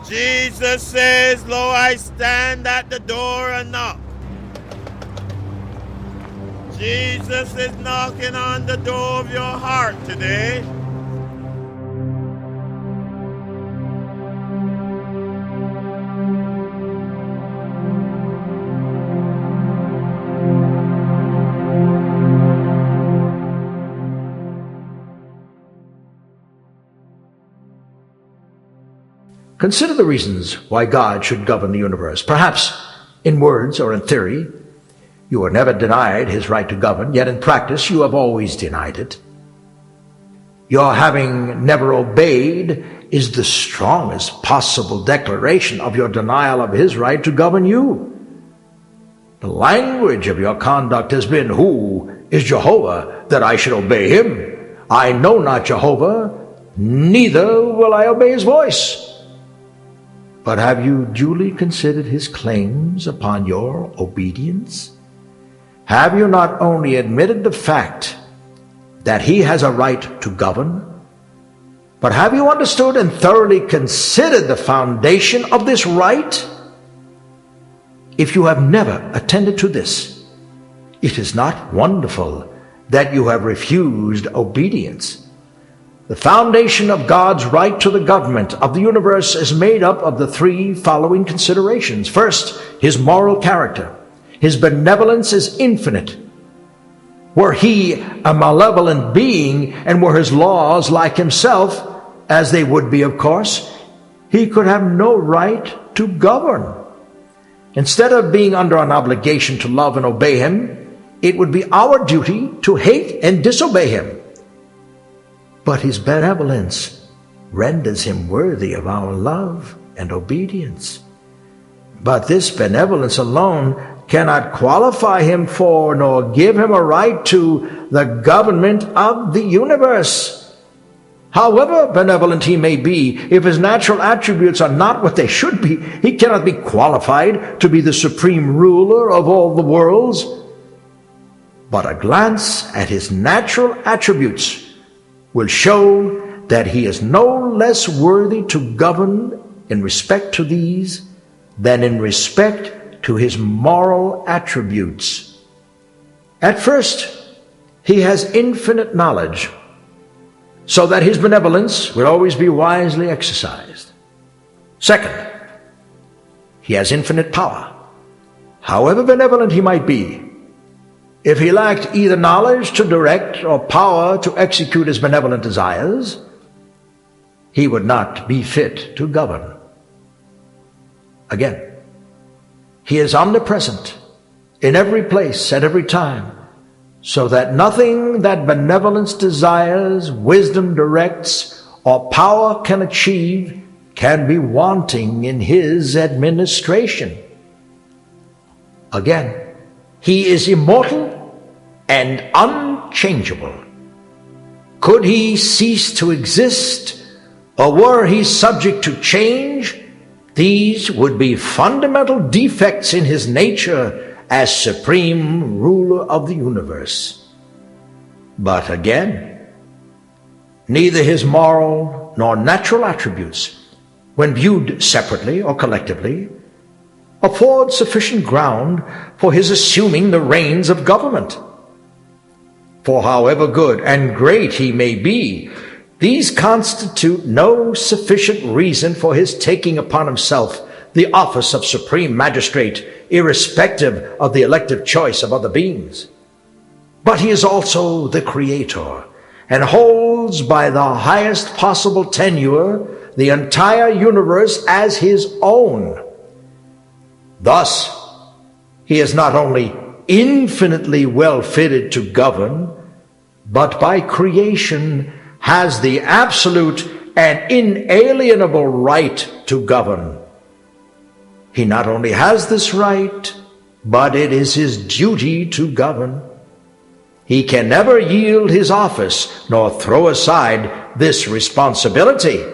Jesus says, "Lo, I stand at the door and knock." Jesus is knocking on the door of your heart today. Consider the reasons why God should govern the universe. Perhaps in words or in theory, you were never denied his right to govern, yet in practice you have always denied it. Your having never obeyed is the strongest possible declaration of your denial of his right to govern you. The language of your conduct has been, "Who is Jehovah that I should obey him? I know not Jehovah, neither will I obey his voice." But have you duly considered his claims upon your obedience? Have you not only admitted the fact that he has a right to govern, but have you understood and thoroughly considered the foundation of this right? If you have never attended to this, it is not wonderful that you have refused obedience. The foundation of God's right to the government of the universe is made up of the three following considerations. First, his moral character. His benevolence is infinite. Were he a malevolent being, and were his laws like himself, as they would be, of course, he could have no right to govern. Instead of being under an obligation to love and obey him, it would be our duty to hate and disobey him. But his benevolence renders him worthy of our love and obedience. But this benevolence alone cannot qualify him for nor give him a right to the government of the universe. However benevolent he may be, if his natural attributes are not what they should be, he cannot be qualified to be the supreme ruler of all the worlds. But a glance at his natural attributes will show that he is no less worthy to govern in respect to these than in respect to his moral attributes. At first, he has infinite knowledge, so that his benevolence will always be wisely exercised. Second, he has infinite power. However benevolent he might be, if he lacked either knowledge to direct or power to execute his benevolent desires, he would not be fit to govern. Again, he is omnipresent in every place at every time, so that nothing that benevolence desires, wisdom directs, or power can achieve can be wanting in his administration. Again, he is immortal and unchangeable. Could he cease to exist, or were he subject to change, these would be fundamental defects in his nature as supreme ruler of the universe. But again, neither his moral nor natural attributes, when viewed separately or collectively, afford sufficient ground for his assuming the reins of government. For however good and great he may be, these constitute no sufficient reason for his taking upon himself the office of supreme magistrate, irrespective of the elective choice of other beings. But he is also the creator, and holds by the highest possible tenure the entire universe as his own. Thus, he is not only infinitely well fitted to govern, but by creation has the absolute and inalienable right to govern. He not only has this right, but it is his duty to govern. He can never yield his office nor throw aside this responsibility.